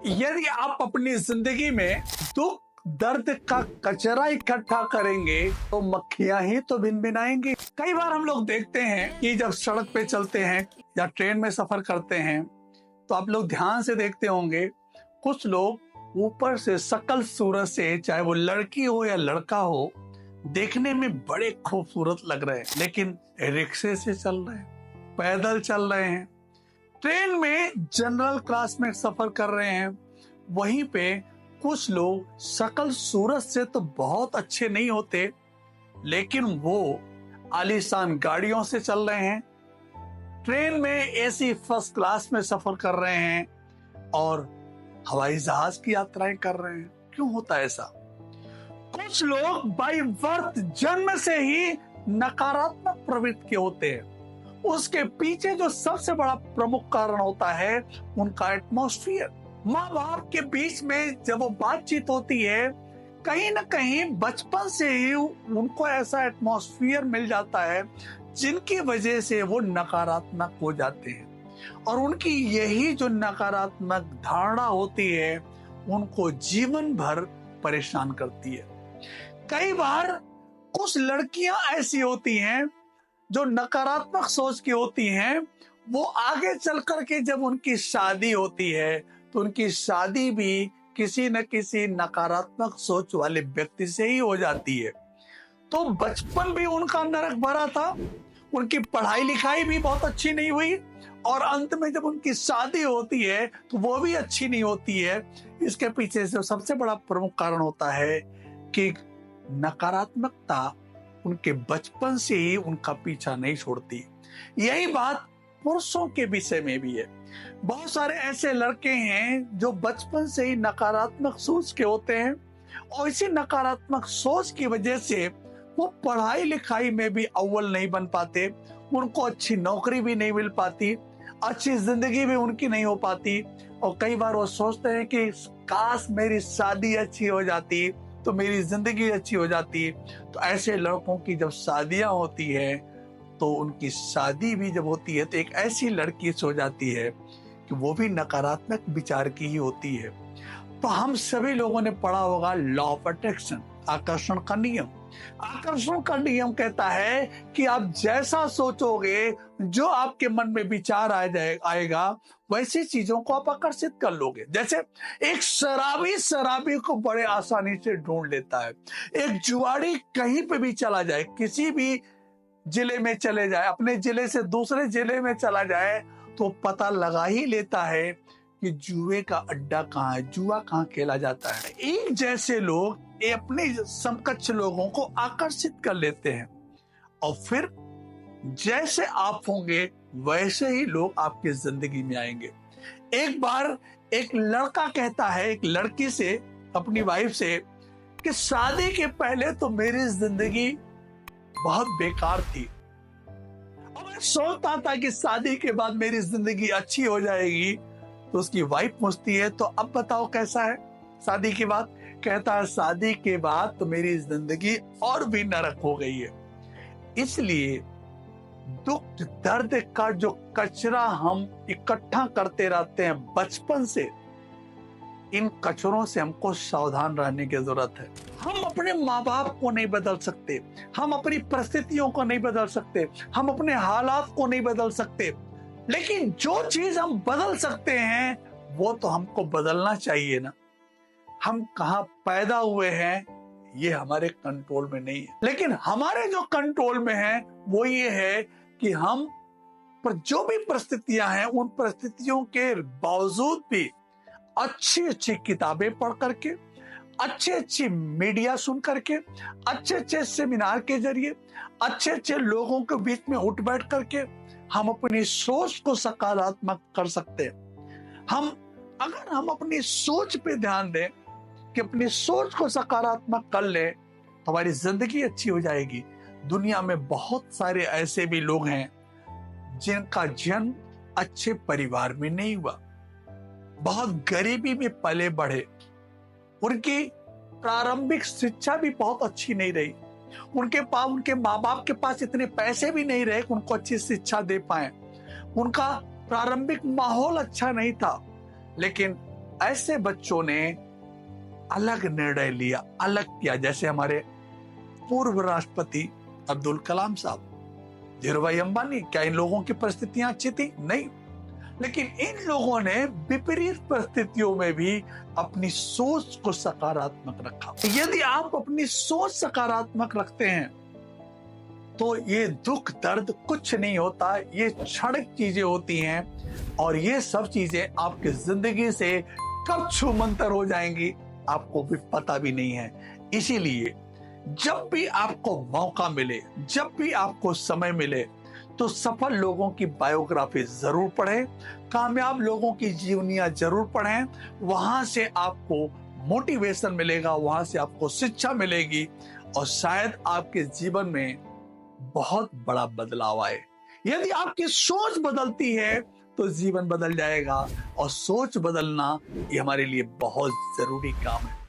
यदि आप अपनी जिंदगी में दुख दर्द का कचरा इकट्ठा करेंगे तो मक्खियां ही तो भिनभिनाएंगी। कई बार हम लोग देखते हैं कि जब सड़क पे चलते हैं या ट्रेन में सफर करते हैं तो आप लोग ध्यान से देखते होंगे, कुछ लोग ऊपर से शकल सूरत से, चाहे वो लड़की हो या लड़का हो, देखने में बड़े खूबसूरत लग रहे हैं, लेकिन रिक्शे से चल रहे हैं, पैदल चल रहे हैं, ट्रेन में जनरल क्लास में सफर कर रहे हैं। वहीं पे कुछ लोग शकल सूरत से तो बहुत अच्छे नहीं होते, लेकिन वो आलीशान गाड़ियों से चल रहे हैं, ट्रेन में एसी फर्स्ट क्लास में सफर कर रहे हैं और हवाई जहाज की यात्राएं कर रहे हैं। क्यों होता है ऐसा? कुछ लोग बाय बर्थ जन्म से ही नकारात्मक प्रवृत्ति के होते हैं। उसके पीछे जो सबसे बड़ा प्रमुख कारण होता है उनका एटमॉस्फेयर। माँ बाप के बीच में जब वो बातचीत होती है, कहीं ना कहीं बचपन से ही उनको ऐसा एटमॉस्फेयर मिल जाता है जिनकी वजह से वो नकारात्मक हो जाते हैं, और उनकी यही जो नकारात्मक धारणा होती है उनको जीवन भर परेशान करती है। कई बार कुछ लड़कियां ऐसी होती हैं जो नकारात्मक सोच की होती हैं, वो आगे चल करके जब उनकी शादी होती है तो उनकी शादी भी किसी न किसी नकारात्मक सोच वाले व्यक्ति से ही हो जाती है। तो बचपन भी उनका नरक भरा था, उनकी पढ़ाई लिखाई भी बहुत अच्छी नहीं हुई, और अंत में जब उनकी शादी होती है तो वो भी अच्छी नहीं होती है। इसके पीछे से सबसे बड़ा प्रमुख कारण होता है कि नकारात्मकता उनके बचपन से ही उनका पीछा नहीं छोड़ती। यही बात पुरुषों के विषय में भी है। बहुत सारे ऐसे लड़के हैं जो बचपन से ही नकारात्मक सोच के होते हैं, और इसी नकारात्मक सोच की वजह से वो पढ़ाई लिखाई में भी अव्वल नहीं बन पाते, उनको अच्छी नौकरी भी नहीं मिल पाती, अच्छी जिंदगी भी उनकी नहीं हो पाती, और कई बार वो सोचते हैं कि काश मेरी शादी अच्छी हो जाती तो मेरी जिंदगी अच्छी हो जाती। तो ऐसे लड़कों की जब शादियां होती है तो उनकी शादी भी जब होती है तो एक ऐसी लड़की से हो जाती है कि वो भी नकारात्मक विचार की ही होती है। तो हम सभी लोगों ने पढ़ा होगा लॉ ऑफ अट्रैक्शन, आकर्षण का नियम। आकर्षण का नियम कहता है कि आप जैसा सोचोगे, जो आपके मन में विचार आएगा, वैसी चीजों को आप आकर्षित कर लोगे। जैसे एक शराबी को बड़े आसानी से ढूंढ लेता है। एक जुआड़ी कहीं पे भी चला जाए, किसी भी जिले में चले जाए, अपने जिले से दूसरे जिले में चला जाए, तो पता लगा ही लेता है कि जुए का अड्डा कहाँ है, जुआ कहाँ खेला जाता है। एक जैसे लोग अपने समकक्ष लोगों को आकर्षित कर लेते हैं, और फिर जैसे आप होंगे वैसे ही लोग आपकी जिंदगी में आएंगे। एक बार एक लड़का कहता है एक लड़की से, अपनी वाइफ से, कि शादी के पहले तो मेरी जिंदगी बहुत बेकार थी, और मैं सोचता था कि शादी के बाद मेरी जिंदगी अच्छी हो जाएगी। तो उसकी वाइफ पूछती है, तो अब बताओ कैसा है शादी के बाद? कहता है, शादी के बाद तो मेरी जिंदगी और भी नरक हो गई है। इसलिए दुख दर्द का जो कचरा हम इकट्ठा करते रहते हैं बचपन से, इन कचरों से हमको सावधान रहने की जरूरत है। हम अपने माँ बाप को नहीं बदल सकते, हम अपनी परिस्थितियों को नहीं बदल सकते, हम अपने हालात को नहीं बदल सकते, लेकिन जो चीज हम बदल सकते हैं वो तो हमको बदलना चाहिए ना। हम कहाँ पैदा हुए हैं ये हमारे कंट्रोल में नहीं है, लेकिन हमारे जो कंट्रोल में है वो ये है कि हम पर जो भी परिस्थितियां हैं उन परिस्थितियों के बावजूद भी अच्छी अच्छी किताबें पढ़ करके, अच्छे अच्छी मीडिया सुन करके, अच्छे अच्छे सेमिनार के जरिए, अच्छे अच्छे लोगों के बीच में उठ बैठ करके हम अपनी सोच को सकारात्मक कर सकते हैं। अगर हम अपनी सोच पे ध्यान दें कि अपनी सोच को सकारात्मक कर ले तो हमारी जिंदगी अच्छी हो जाएगी। दुनिया में बहुत सारे ऐसे भी लोग हैं जिनका जन्म अच्छे परिवार में नहीं हुआ, बहुत गरीबी में पले बढ़े, उनकी प्रारंभिक शिक्षा भी बहुत अच्छी नहीं रही, उनके माँ बाप के पास इतने पैसे भी नहीं रहे कि उनको अच्छी शिक्षा दे पाए, उनका प्रारंभिक माहौल अच्छा नहीं था, लेकिन ऐसे बच्चों ने अलग निर्णय लिया, अलग किया, जैसे हमारे पूर्व राष्ट्रपति अब्दुल कलाम साहब, धीरूभाई अंबानी। क्या इन लोगों की परिस्थितियां अच्छी थी? नहीं, लेकिन इन लोगों ने विपरीत परिस्थितियों में भी अपनी सोच को सकारात्मक रखा। यदि आप अपनी सोच सकारात्मक रखते हैं तो ये दुख दर्द कुछ नहीं होता, ये क्षणिक चीजें होती हैं और ये सब चीजें आपकी जिंदगी से कब छूमंतर हो जाएंगी आपको भी पता भी नहीं है। इसीलिए जब भी आपको मौका मिले, जब भी आपको समय मिले, तो सफल लोगों की बायोग्राफी जरूर पढ़ें, कामयाब लोगों की जीवनियां जरूर पढ़ें। वहां से आपको मोटिवेशन मिलेगा, वहां से आपको शिक्षा मिलेगी और शायद आपके जीवन में बहुत बड़ा बदलाव आए। यदि आपकी सोच बदलती है तो जीवन बदल जाएगा और सोच बदलना ये हमारे लिए बहुत जरूरी काम है।